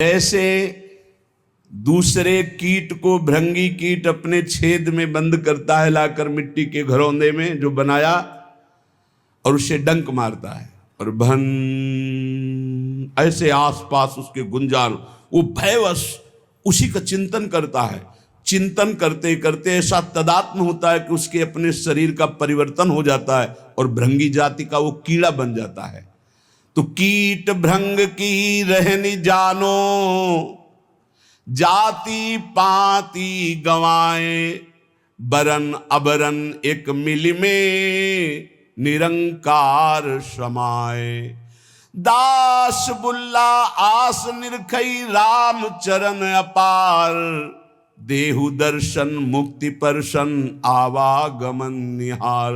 ऐसे दूसरे कीट को भृंगी कीट अपने छेद में बंद करता है लाकर मिट्टी के घरौंदे में जो बनाया, और उसे डंक मारता है और भन ऐसे आसपास उसके गुंजान, वो भयवश उसी का चिंतन करता है। चिंतन करते करते ऐसा तदात्म होता है कि उसके अपने शरीर का परिवर्तन हो जाता है और भृंगी जाति का वो कीड़ा बन जाता है। तो कीट भृंग की रहनी जानो, जाति पाति गवाए, बरन अबरन एक मिल में निरंकार समाए। दास बुल्ला आस निरखई राम चरण अपार, देहु दर्शन मुक्ति परशन आवागमन निहार।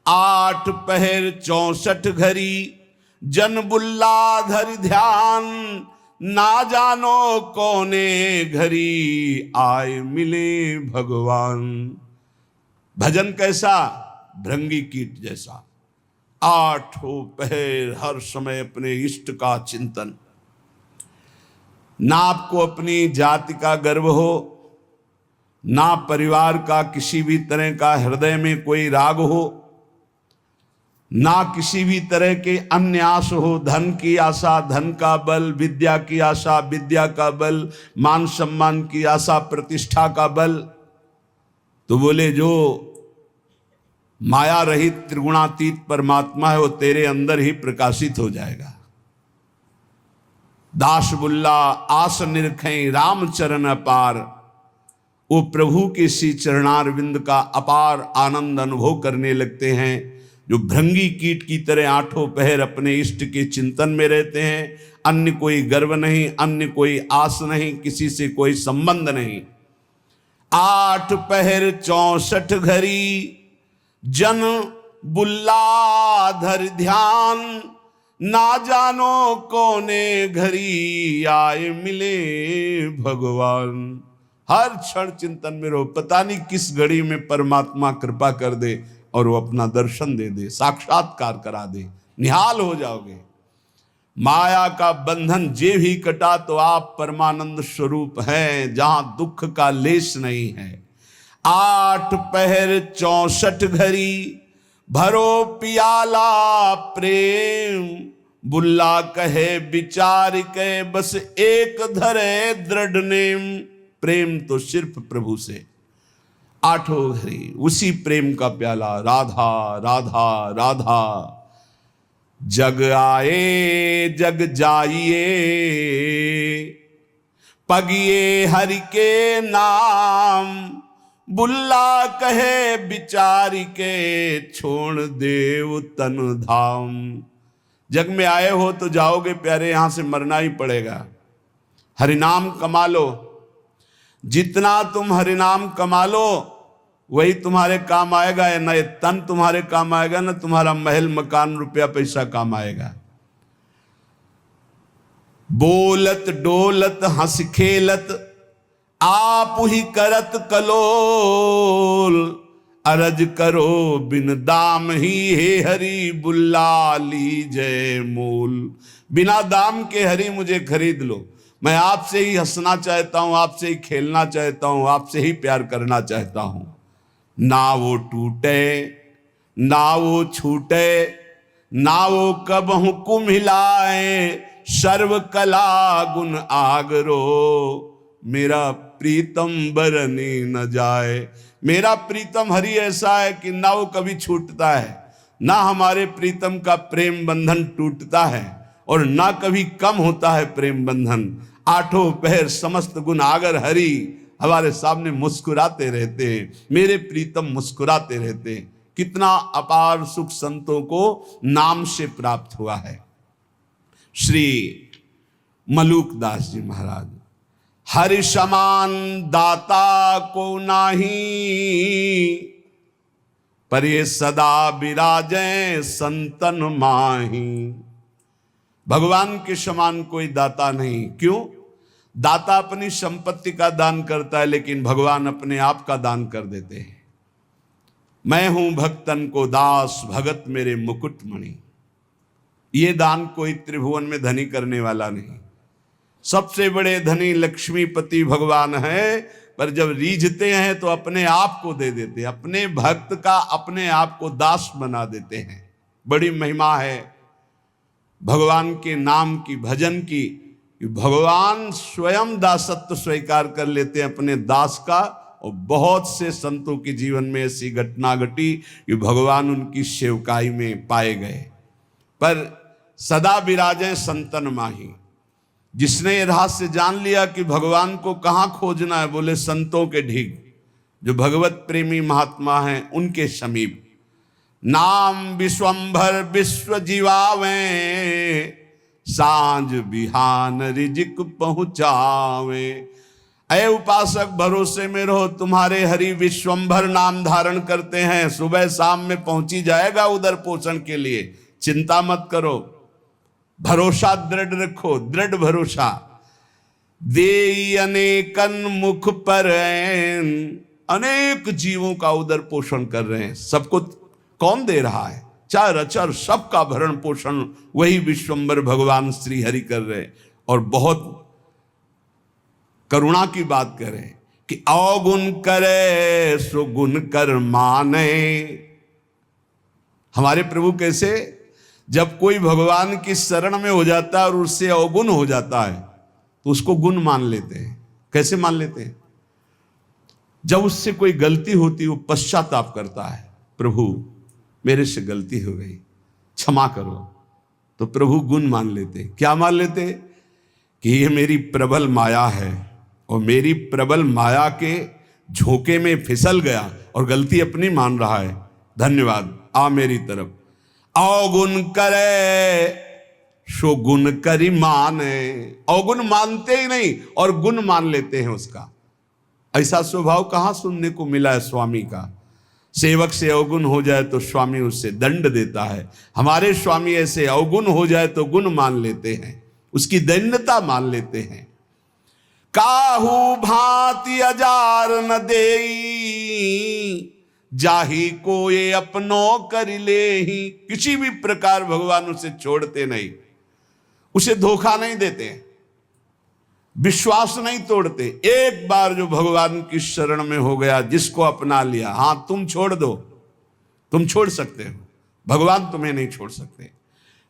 8 पहर 64 घड़ी जन बुल्ला धर ध्यान, ना जानो कौने घड़ी आए मिले भगवान। भजन कैसा? भृंगी कीट जैसा। 8 पहर हर समय अपने इष्ट का चिंतन। ना आपको अपनी जाति का गर्व हो, ना परिवार का किसी भी तरह का हृदय में कोई राग हो, ना किसी भी तरह के अन्य आस हो। धन की आशा धन का बल, विद्या की आशा विद्या का बल, मान सम्मान की आशा प्रतिष्ठा का बल। तो बोले जो माया रहित त्रिगुणातीत परमात्मा है वो तेरे अंदर ही प्रकाशित हो जाएगा। दास बुल्ला आस निरखें राम चरण अपार, वो प्रभु के श्री चरणारविंद का अपार आनंद अनुभव करने लगते हैं। जो भृंगी कीट की तरह 8 पहर अपने इष्ट के चिंतन में रहते हैं। अन्य कोई गर्व नहीं, अन्य कोई आस नहीं, किसी से कोई संबंध नहीं। 8 पहर 64 घड़ी जन बुल्ला धर ध्यान, ना जानो कौने घड़ी आए मिले भगवान। हर क्षण चिंतन में रहो, पता नहीं किस घड़ी में परमात्मा कृपा कर दे और वो अपना दर्शन दे दे, साक्षात्कार करा दे, निहाल हो जाओगे। माया का बंधन जे भी कटा तो आप परमानंद स्वरूप हैं, जहां दुख का लेश नहीं है। 8 पहर 64 घड़ी भरो पियाला प्रेम, बुल्ला कहे विचार के बस एक धरे दृढ़ नेम। प्रेम तो सिर्फ प्रभु से। 8 घड़ी उसी प्रेम का प्याला, राधा राधा राधा। जग आए जग जाइए, पगिए हरि के नाम, बुल्ला कहे विचारी के छोड़ देव तन धाम। जग में आए हो तो जाओगे प्यारे, यहां से मरना ही पड़ेगा। हरिनाम कमा लो, जितना तुम हरिनाम कमा लो वही तुम्हारे काम आएगा। या न ये तन तुम्हारे काम आएगा, न तुम्हारा महल मकान रुपया पैसा काम आएगा। बोलत डोलत हंस खेलत आप ही करत कलोल, अरज करो बिन दाम ही हे हरि बुल्ला लीजय मोल। बिना दाम के हरि मुझे खरीद लो, मैं आपसे ही हंसना चाहता हूं, आपसे ही खेलना चाहता हूं, आपसे ही प्यार करना चाहता हूं। ना वो टूटे ना वो छूटे, ना वो कब हुकुम हिलाए, सर्व कला गुण आगरो, मेरा प्रीतम बरने न जाए। मेरा प्रीतम हरि ऐसा है कि ना वो कभी छूटता है, ना हमारे प्रीतम का प्रेम बंधन टूटता है, और ना कभी कम होता है प्रेम बंधन। 8 पहर समस्त गुण आगर हरि हमारे सामने मुस्कुराते रहते हैं, मेरे प्रीतम मुस्कुराते रहते हैं। कितना अपार सुख संतों को नाम से प्राप्त हुआ है। श्री मलूक दास जी महाराज, हरि समान दाता को नाही, पर ये सदा विराजे संतन माही। भगवान के समान कोई दाता नहीं। क्यों? दाता अपनी संपत्ति का दान करता है, लेकिन भगवान अपने आप का दान कर देते हैं। मैं हूं भक्तन को दास, भगत मेरे मुकुट मणि। ये दान कोई त्रिभुवन में धनी करने वाला नहीं। सबसे बड़े धनी लक्ष्मीपति भगवान है, पर जब रीझते हैं तो अपने आप को दे देते हैं, अपने भक्त का अपने आप को दास बना देते हैं। बड़ी महिमा है भगवान के नाम की, भजन की, कि भगवान स्वयं दासत्व स्वीकार कर लेते हैं अपने दास का। और बहुत से संतों के जीवन में ऐसी घटना घटी कि भगवान उनकी सेवकाई में पाए गए। पर सदा विराजे संतन माही। जिसने ये रहस्य जान लिया कि भगवान को कहाँ खोजना है, बोले संतों के ढीग, जो भगवत प्रेमी महात्मा हैं उनके समीप। नाम विश्वंभर विश्व जीवावे, सांझ बिहान रिजिक पहुंचावे। अय उपासक भरोसे में रहो, तुम्हारे हरि विश्वंभर नाम धारण करते हैं, सुबह शाम में पहुंची जाएगा उधर पोषण के लिए, चिंता मत करो। भरोसा दृढ़ रखो, दृढ़ भरोसा। दे अनेकन मुख पर, अनेक जीवों का उधर पोषण कर रहे हैं। सबको कौन दे रहा है? चार अचर सबका भरण पोषण वही विश्वंभर भगवान श्री हरि कर रहे हैं। और बहुत करुणा की बात करें कि अवगुण करे सो गुण कर माने। हमारे प्रभु कैसे, जब कोई भगवान की शरण में हो जाता है और उससे अवगुण हो जाता है तो उसको गुण मान लेते हैं। कैसे मान लेते हैं? जब उससे कोई गलती होती है वो पश्चाताप करता है, प्रभु मेरे से गलती हो गई, क्षमा करो, तो प्रभु गुण मान लेते। क्या मान लेते? कि ये मेरी प्रबल माया है और मेरी प्रबल माया के झोंके में फिसल गया और गलती अपनी मान रहा है, धन्यवाद, आ मेरी तरफ। अवगुण करे सो गुण करी माने। अवगुण मानते ही नहीं और गुण मान लेते हैं उसका। ऐसा स्वभाव कहां सुनने को मिला है स्वामी का। सेवक से अवगुण हो जाए तो स्वामी उससे दंड देता है। हमारे स्वामी ऐसे अवगुण हो जाए तो गुण मान लेते हैं, उसकी दैन्यता मान लेते हैं। काहू भांति अजार न देई, जाही को ये अपनो कर ले ही। किसी भी प्रकार भगवान उसे छोड़ते नहीं, उसे धोखा नहीं देते, विश्वास नहीं तोड़ते। एक बार जो भगवान की शरण में हो गया, जिसको अपना लिया, हां तुम छोड़ दो, तुम छोड़ सकते हो, भगवान तुम्हें नहीं छोड़ सकते।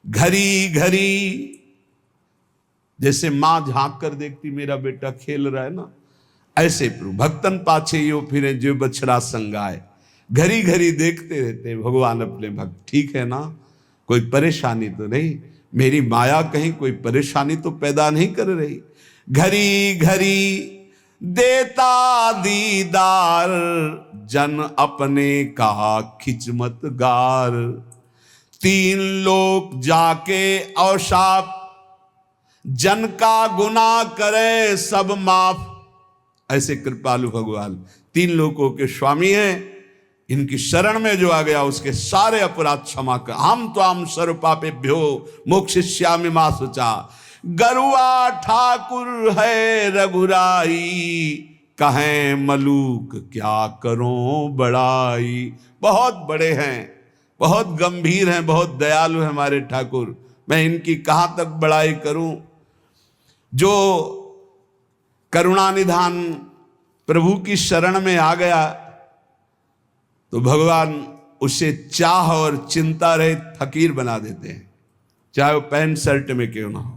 घड़ी घड़ी जैसे मां झांक कर देखती मेरा बेटा खेल रहा है ना, ऐसे प्रभु भक्तन पाछे यो फिरे जो बछड़ा संगाए। घड़ी घड़ी देखते रहते भगवान अपने भक्त, ठीक है ना, कोई परेशानी तो नहीं, मेरी माया कहीं कोई परेशानी तो पैदा नहीं कर रही। घड़ी घड़ी देता दीदार, जन अपने का खिचमत गार। तीन लोग जाके अवशाप, जन का गुनाह करे सब माफ। ऐसे कृपालु भगवान तीन लोगों के स्वामी हैं। इनकी शरण में जो आ गया उसके सारे अपराध क्षमा कर। हम तो हम सर्व पापेभ्यो मोक्षयिष्यामि मा शुचा। गरुआ ठाकुर है रघुराई, कहें मलूक क्या करो बड़ाई। बहुत बड़े हैं, बहुत गंभीर हैं, बहुत दयालु हैं हमारे ठाकुर, मैं इनकी कहां तक बड़ाई करूं। जो करुणानिधान प्रभु की शरण में आ गया तो भगवान उसे चाह और चिंता रहित फकीर बना देते हैं, चाहे वो पैंट शर्ट में क्यों ना हो।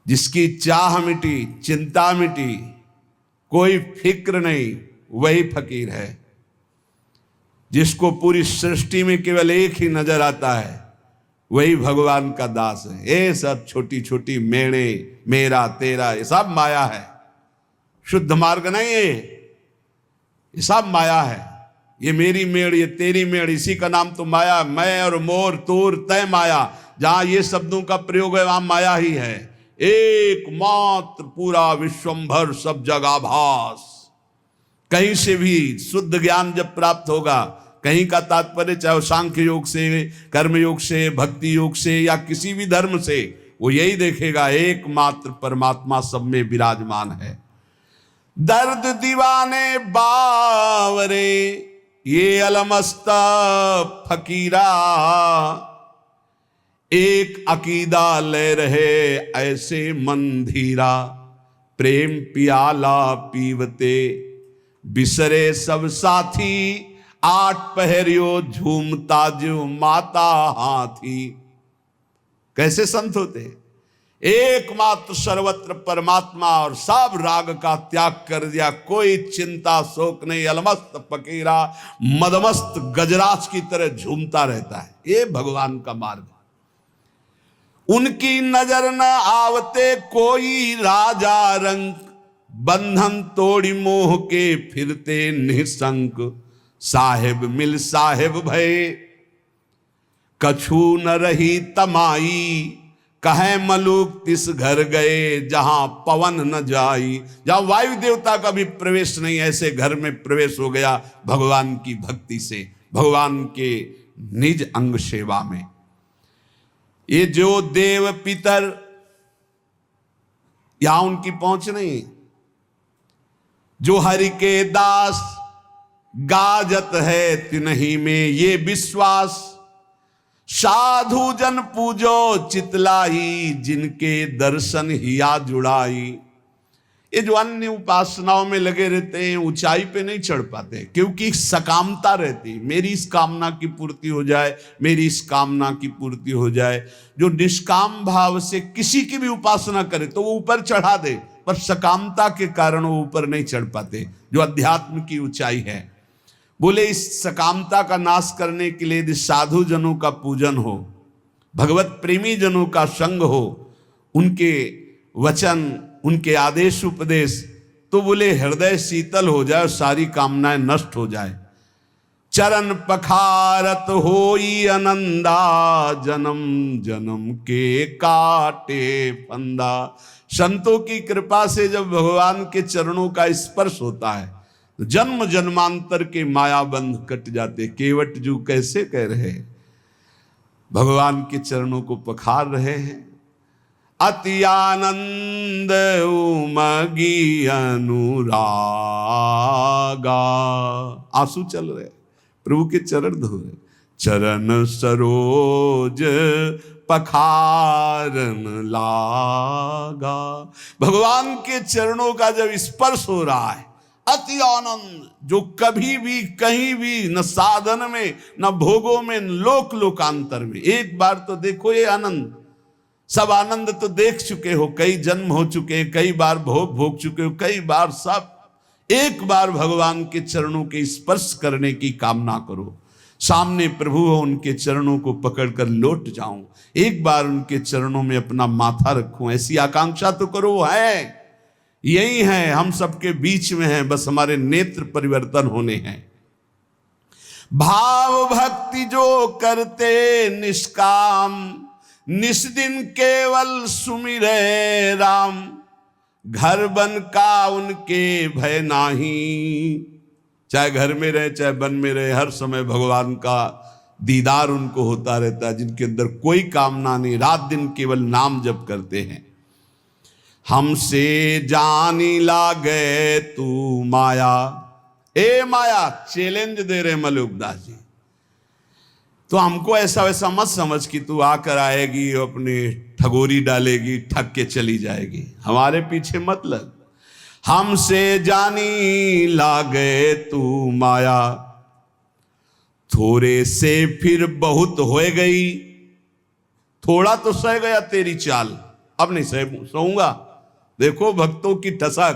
जिसकी चाह मिटी, चिंता मिटी, कोई फिक्र नहीं, वही फकीर है। जिसको पूरी सृष्टि में केवल एक ही नजर आता है, वही भगवान का दास है। ये सब छोटी छोटी मेड़े, मेरा तेरा, ये सब माया है, शुद्ध मार्ग नहीं है, ये सब माया है। ये मेरी मेड़, ये तेरी मेड़, इसी का नाम तो माया। मैं और मोर, तोर, तय माया, जहां ये शब्दों का प्रयोग है वहां माया ही है। एकमात्र पूरा विश्वंभर सब जगह भास। कहीं से भी शुद्ध ज्ञान जब प्राप्त होगा, कहीं का तात्पर्य चाहे सांख्य योग से, कर्म योग से, भक्ति योग से या किसी भी धर्म से, वो यही देखेगा एकमात्र परमात्मा सब में विराजमान है। दर्द दीवाने बावरे ये अलमस्ता फकीरा, एक अकीदा ले रहे ऐसे मन धीरा, प्रेम पियाला पीवते बिसरे सब साथी, आठ पहरियो झूमता जो माता हाथी। कैसे संत होते हैं? एकमात्र सर्वत्र परमात्मा और सब राग का त्याग कर दिया, कोई चिंता शोक नहीं, अलमस्त फकीरा मदमस्त गजराज की तरह झूमता रहता है। ये भगवान का मार्ग। उनकी नजर न आवते कोई राजा रंग, बंधन तोड़ी मोह के फिरते निसंक, साहेब मिल साहेब भय कछु न रही तमाई, कहे मलूक तिस घर गए जहां पवन न जाई। जहां वायु देवता का भी प्रवेश नहीं, ऐसे घर में प्रवेश हो गया भगवान की भक्ति से, भगवान के निज अंग सेवा में। ये जो देव पितर, यहां उनकी पहुंच नहीं, जो हरि के दास गाजत है तिन्ही में ये विश्वास, साधु जन पूजो चितलाई, जिनके दर्शन हिया जुड़ाई। ये जो अन्य उपासनाओं में लगे रहते हैं ऊंचाई पे नहीं चढ़ पाते, क्योंकि सकामता रहती, मेरी इस कामना की पूर्ति हो जाए, मेरी इस कामना की पूर्ति हो जाए। जो निष्काम भाव से किसी की भी उपासना करे तो वो ऊपर चढ़ा दे, पर सकामता के कारण वो ऊपर नहीं चढ़ पाते, जो अध्यात्म की ऊंचाई है। बोले इस सकामता का नाश करने के लिए यदि साधु जनों का पूजन हो, भगवत प्रेमी जनों का संग हो, उनके वचन, उनके आदेश उपदेश, तो बोले हृदय शीतल हो जाए, सारी कामनाएं नष्ट हो जाए। चरण पखारत होई आनंदा, जन्म जन्म के काटे फंदा। संतों की कृपा से जब भगवान के चरणों का स्पर्श होता है तो जन्म जन्मांतर के माया बंध कट जाते। केवट जू कैसे कह रहे, भगवान के चरणों को पखार रहे हैं। अति आनंद उमगी अनुरागा, आंसू चल रहे, प्रभु के चरण धो रहे। चरण सरोज पखारन लागा, भगवान के चरणों का जब स्पर्श हो रहा है, अति आनंद, जो कभी भी कहीं भी न साधन में न भोगों में न लोक लोकांतर में। एक बार तो देखो ये आनंद, सब आनंद तो देख चुके हो, कई जन्म हो चुके, कई बार भोग भोग चुके हो, कई बार सब। एक बार भगवान के चरणों के स्पर्श करने की कामना करो। सामने प्रभु हो, उनके चरणों को पकड़कर लौट जाऊं, एक बार उनके चरणों में अपना माथा रखूं, ऐसी आकांक्षा तो करो। है यही है, हम सबके बीच में है, बस हमारे नेत्र परिवर्तन होने हैं। भाव भक्ति जो करते निष्काम, निस्दिन केवल सुमिरे राम। घर बन का उनके भय नाही, चाहे घर में रहे चाहे वन में रहे, हर समय भगवान का दीदार उनको होता रहता है, जिनके अंदर कोई कामना नहीं, रात दिन केवल नाम जप करते हैं। हमसे जानी लागे तू माया, ए माया, चैलेंज दे रहे मलुकदास जी। तो हमको ऐसा वैसा मत समझ कि तू आकर आएगी, अपने ठगोरी डालेगी, ठग के चली जाएगी, हमारे पीछे मत लग। हमसे जानी लागे तू माया, थोड़े से फिर बहुत हो गई। थोड़ा तो सह गया तेरी चाल, अब नहीं सहूंगा। देखो भक्तों की ठसक,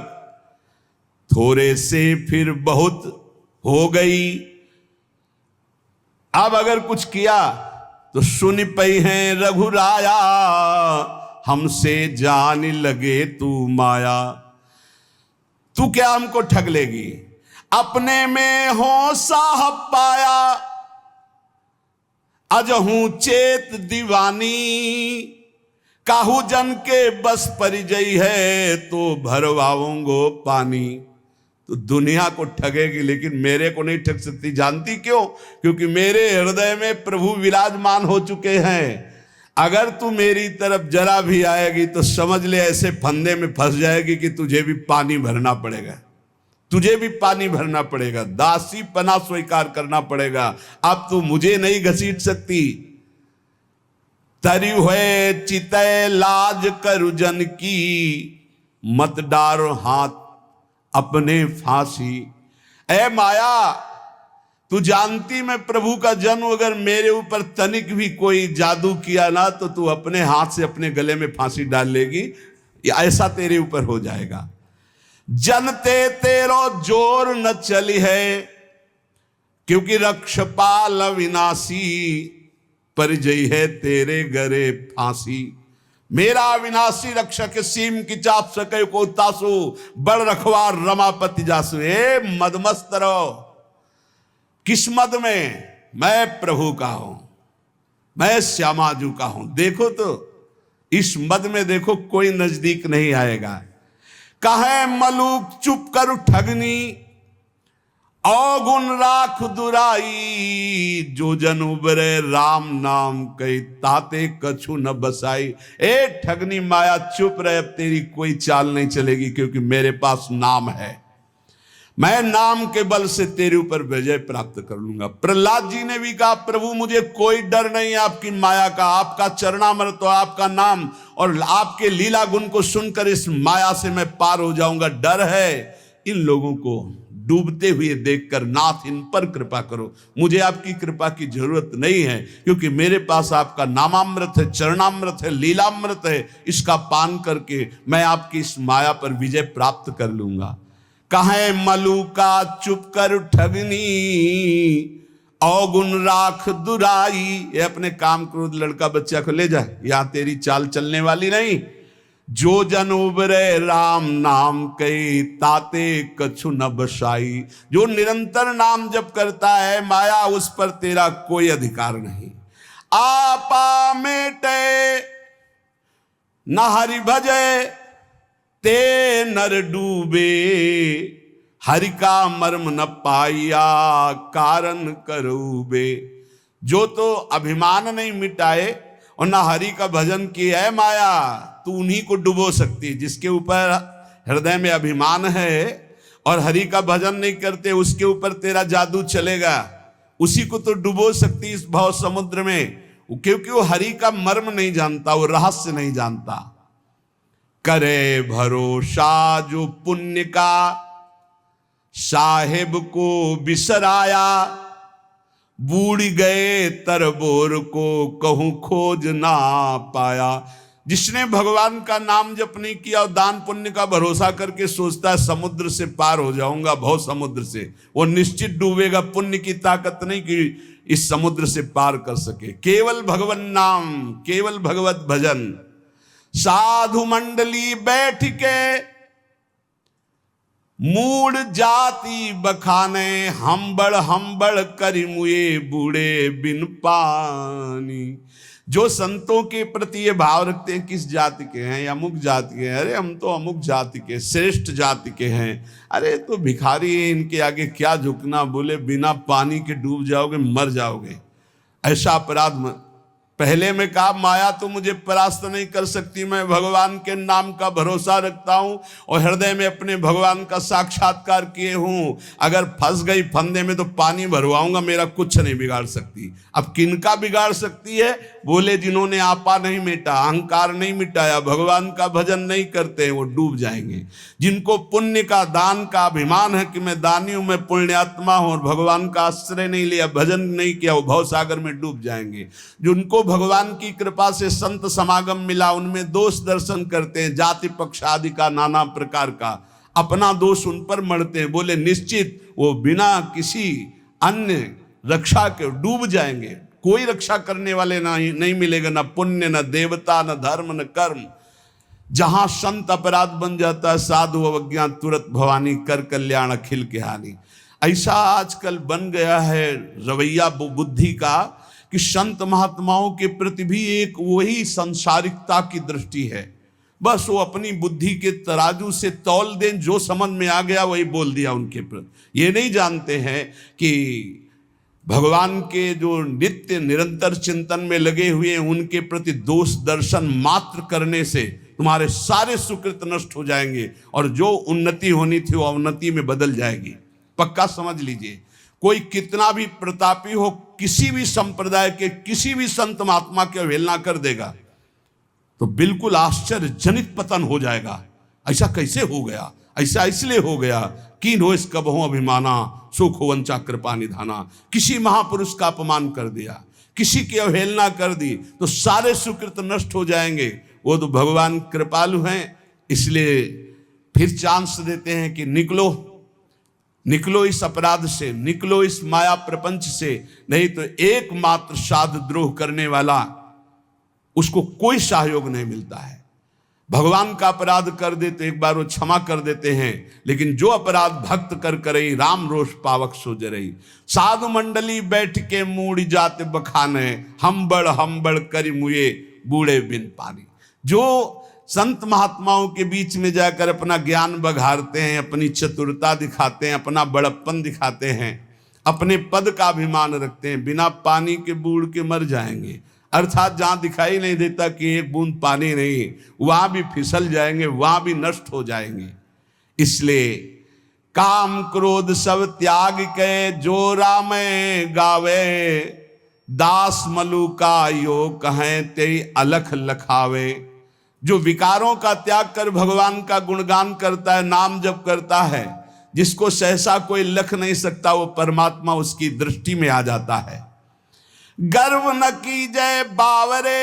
थोड़े से फिर बहुत हो गई। अब अगर कुछ किया तो सुन पई है रघुराया, हमसे जान लगे तू माया। तू क्या हमको ठग लेगी, अपने में हो साहब पाया। अजहू चेत दीवानी, काहू जन के बस परिजई है, तो भरवाऊंगो पानी। तो दुनिया को ठगेगी लेकिन मेरे को नहीं ठग सकती। जानती क्यों? क्योंकि मेरे हृदय में प्रभु विराजमान हो चुके हैं। अगर तू मेरी तरफ जरा भी आएगी तो समझ ले ऐसे फंदे में फंस जाएगी कि तुझे भी पानी भरना पड़ेगा, तुझे भी पानी भरना पड़ेगा, दासी पना स्वीकार करना पड़ेगा। अब तू मुझे नहीं घसीट सकती। तरी हुए चितय लाज करु जन की, मत डारो हाथ अपने फांसी। ए माया, तू जानती मैं प्रभु का जन्म अगर मेरे ऊपर तनिक भी कोई जादू किया ना तो तू अपने हाथ से अपने गले में फांसी डाल लेगी, ऐसा तेरे ऊपर हो जाएगा। जनते तेरो जोर न चली है, क्योंकि रक्षपाल अविनाशी, परिजय है तेरे गरे फांसी। मेरा अविनाशी रक्षक सीम की चाप सके को तासु, बड़ रखवार रमापति जासु। ए मदमस्त रहो, किस मद में? मैं प्रभु का हूं, मैं श्यामाजू का हूं। देखो तो इस मद में देखो कोई नजदीक नहीं आएगा। कहे मलूक चुप कर ठगनी, अवगुण राख दुराई, जो जन उबरे राम नाम कही, ताते कछु न बसाई। ए ठगनी माया चुप रहे, अब तेरी कोई चाल नहीं चलेगी, क्योंकि मेरे पास नाम है। मैं नाम के बल से तेरे ऊपर विजय प्राप्त कर लूंगा। प्रहलाद जी ने भी कहा, प्रभु मुझे कोई डर नहीं है आपकी माया का, आपका चरणामृत तो आपका नाम और आपके लीला गुण को सुनकर इस माया से मैं पार हो जाऊंगा। डर है इन लोगों को डूबते हुए देखकर, नाथ इन पर कृपा करो। मुझे आपकी कृपा की जरूरत नहीं है, क्योंकि मेरे पास आपका नामामृत है, चरणामृत है, लीलामृत है। इसका पान करके मैं आपकी इस माया पर विजय प्राप्त कर लूंगा। कहे मलूका चुप कर ठगनी, अवगुण राख दुराई। ये अपने काम क्रोध लड़का बच्चा को ले जा, यहां तेरी चाल चलने वाली नहीं। जो जन उबरे राम नाम कई, ताते कछु न बसाई। जो निरंतर नाम जप करता है माया, उस पर तेरा कोई अधिकार नहीं। आपा मेटे न हरि भजे, ते नर डूबे, हरि का मर्म न पाया, कारण करूबे। जो तो अभिमान नहीं मिटाए और ना हरि का भजन किया है माया, तू उन्हीं को डुबो सकती है। जिसके ऊपर हृदय में अभिमान है और हरि का भजन नहीं करते, उसके ऊपर तेरा जादू चलेगा। उसी को तो डुबो सकती इस भव समुद्र में, क्योंकि वो हरि का मर्म नहीं जानता, वो रहस्य नहीं जानता। करे भरोसा जो पुण्य का, साहेब को बिसराया, बूढ़ गए तरबोर को, कहूं खोज ना पाया। जिसने भगवान का नाम जप नहीं किया और दान पुण्य का भरोसा करके सोचता है समुद्र से पार हो जाऊंगा, भव समुद्र से, वो निश्चित डूबेगा। पुण्य की ताकत नहीं कि इस समुद्र से पार कर सके। केवल भगवान नाम, केवल भगवत भजन। साधु मंडली बैठ के मूड जाति बखाने, हम बड़ करी मुए बूढ़े बिन पानी। जो संतों के प्रति ये भाव रखते हैं किस जाति के हैं, अमुक जाति के हैं, अरे हम तो अमुक जाति के, श्रेष्ठ जाति के हैं, अरे तो भिखारी है, इनके आगे क्या झुकना, बोले बिना पानी के डूब जाओगे, मर जाओगे। ऐसा अपराध पहले में कहा, माया तो मुझे परास्त नहीं कर सकती, मैं भगवान के नाम का भरोसा रखता हूं और हृदय में अपने भगवान का साक्षात्कार किए हूं। अगर फंस गई फंदे में तो पानी भरवाऊंगा, मेरा कुछ नहीं बिगाड़ सकती। अब किनका बिगाड़ सकती है? बोले जिन्होंने आपा नहीं मिटा, अहंकार नहीं मिटाया, भगवान का भजन नहीं करते हैं, वो डूब जाएंगे। जिनको पुण्य का, दान का अभिमान है कि मैं दानी हूं, मैं पुण्यात्मा हूं, और भगवान का आश्रय नहीं लिया, भजन नहीं किया, वो भवसागर में डूब जाएंगे। जिनको भगवान की कृपा से संत समागम मिला, उनमें दोष दर्शन करते हैं, जाति पक्ष आदि का, नाना प्रकार का, अपना दोष उन पर मढ़ते हैं। बोले निश्चित वो बिना किसी अन्य रक्षा के डूब जाएंगे। कोई रक्षा करने वाले नहीं मिलेगा, न पुण्य, न देवता, न धर्म, न कर्म। जहां संत अपराध बन जाता है, साधु अवज्ञा तुरंत भवानी, कर कल्याण अखिल के हानि। ऐसा आजकल बन गया है रवैया बुद्धि का कि संत महात्माओं के प्रति भी एक वही संसारिकता की दृष्टि है। बस वो अपनी बुद्धि के तराजू से तौल दें, जो समझ में आ गया वही बोल दिया उनके प्रति। ये नहीं जानते हैं कि भगवान के जो नित्य निरंतर चिंतन में लगे हुए हैं, उनके प्रति दोष दर्शन मात्र करने से तुम्हारे सारे सुकृत नष्ट हो जाएंगे और जो उन्नति होनी थी वो अवनति में बदल जाएगी। पक्का समझ लीजिए। कोई कितना भी प्रतापी हो, किसी भी संप्रदाय के किसी भी संत महात्मा की अवहेलना कर देगा तो बिल्कुल आश्चर्यजनित पतन हो जाएगा। ऐसा कैसे हो गया? ऐसा इसलिए हो गया कि नो इस कबहों अभिमाना सुख वंचा कृपा निधाना। किसी महापुरुष का अपमान कर दिया, किसी की अवहेलना कर दी तो सारे सुकृत नष्ट हो जाएंगे। वो तो भगवान कृपालु हैं, इसलिए फिर चांस देते हैं कि निकलो निकलो इस अपराध से, निकलो इस माया प्रपंच से, नहीं तो एकमात्र साध द्रोह करने वाला उसको कोई सहयोग नहीं मिलता है। भगवान का अपराध कर दे तो एक बार वो क्षमा कर देते हैं, लेकिन जो अपराध भक्त कर करई राम रोष पावक सो जरई। साधु मंडली बैठ के मूड़ी जाते बखाने, हम बड़ करी मुए बूढ़े बिन पानी। जो संत महात्माओं के बीच में जाकर अपना ज्ञान बघारते हैं, अपनी चतुरता दिखाते हैं, अपना बड़प्पन दिखाते हैं, अपने पद का अभिमान रखते हैं, बिना पानी के बूढ़ के मर जाएंगे। अर्थात जहां दिखाई नहीं देता कि एक बूंद पानी नहीं, वहां भी फिसल जाएंगे, वहां भी नष्ट हो जाएंगे। इसलिए काम क्रोध सब त्याग के जो राम गावे, दास मलु का यो कहें ते अलख लखावे। जो विकारों का त्याग कर भगवान का गुणगान करता है, नाम जप करता है, जिसको सहसा कोई लख नहीं सकता, वो परमात्मा उसकी दृष्टि में आ जाता है। गर्व न कीजय बावरे,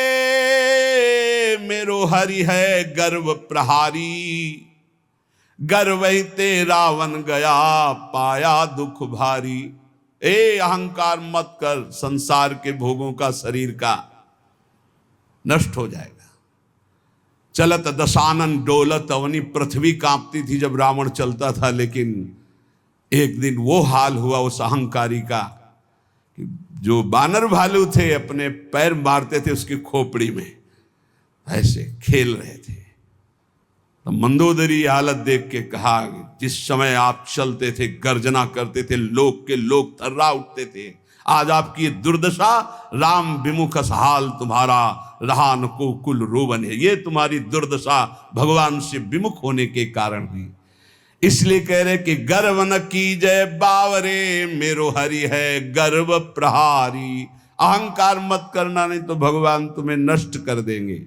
मेरो हरि है गर्व प्रहारी। गर्व ते रावण गया पाया दुख भारी। ए अहंकार मत कर, संसार के भोगों का, शरीर का नष्ट हो जाएगा। चलत दशानन डोलत अवनी, पृथ्वी कांपती थी जब रावण चलता था, लेकिन एक दिन वो हाल हुआ उस अहंकारी का कि जो बानर भालू थे अपने पैर मारते थे उसकी खोपड़ी में, ऐसे खेल रहे थे। तो मंदोदरी हालत देख के कहा, जिस समय आप चलते थे, गर्जना करते थे, लोग के लोग थर्रा उठते थे, आज आपकी ये दुर्दशा, राम विमुख हाल तुम्हारा, रहा न को कुल रोवन है। ये तुम्हारी दुर्दशा भगवान से विमुख होने के कारण हुई। इसलिए कह रहे कि गर्व न कीजय बावरे, मेरो हरि है गर्व प्रहारी। अहंकार मत करना, नहीं तो भगवान तुम्हें नष्ट कर देंगे।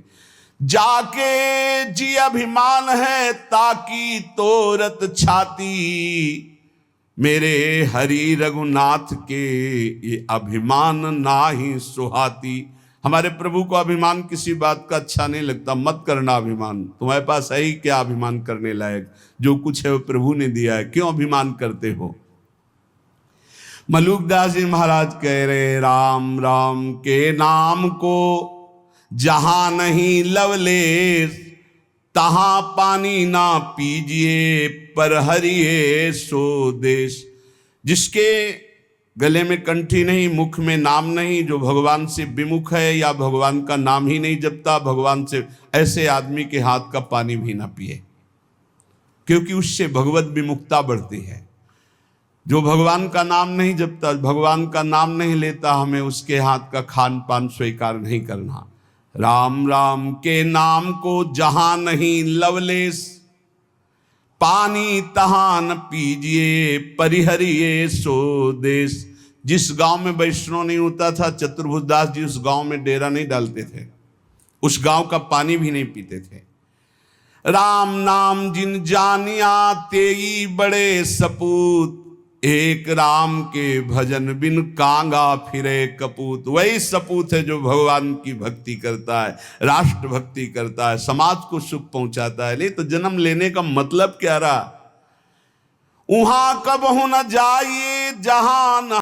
जाके जी अभिमान है ताकि तोरत छाती, मेरे हरि रघुनाथ के ये अभिमान नाही सुहाती। हमारे प्रभु को अभिमान किसी बात का अच्छा नहीं लगता। मत करना अभिमान, तुम्हारे पास है ही क्या अभिमान करने लायक? जो कुछ है वो प्रभु ने दिया है, क्यों अभिमान करते हो? मलुकदास जी महाराज कह रहे, राम राम के नाम को जहां नहीं लवलेश, तहां पानी ना पीजिए पर हरिये सो देश। जिसके गले में कंठी नहीं, मुख में नाम नहीं, जो भगवान से विमुख है या भगवान का नाम ही नहीं जपता भगवान से, ऐसे आदमी के हाथ का पानी भी ना पिए, क्योंकि उससे भगवत विमुखता बढ़ती है। जो भगवान का नाम नहीं जपता, भगवान का नाम नहीं लेता, हमें उसके हाथ का खान पान स्वीकार नहीं करना। राम राम के नाम को जहां नहीं लवलेश, पानी तहां न पीजिए परिहरिये सो देश। जिस गांव में वैष्णव नहीं होता था, चतुर्भुजदास जी उस गांव में डेरा नहीं डालते थे, उस गांव का पानी भी नहीं पीते थे। राम नाम जिन जानिया तेई बड़े सपूत, एक राम के भजन बिन कांगा फिरे कपूत। वही सपूत है जो भगवान की भक्ति करता है, राष्ट्र भक्ति करता है, समाज को सुख पहुंचाता है। नहीं तो जन्म लेने का मतलब क्या रहा? वहां कब हो न जाइए जहां न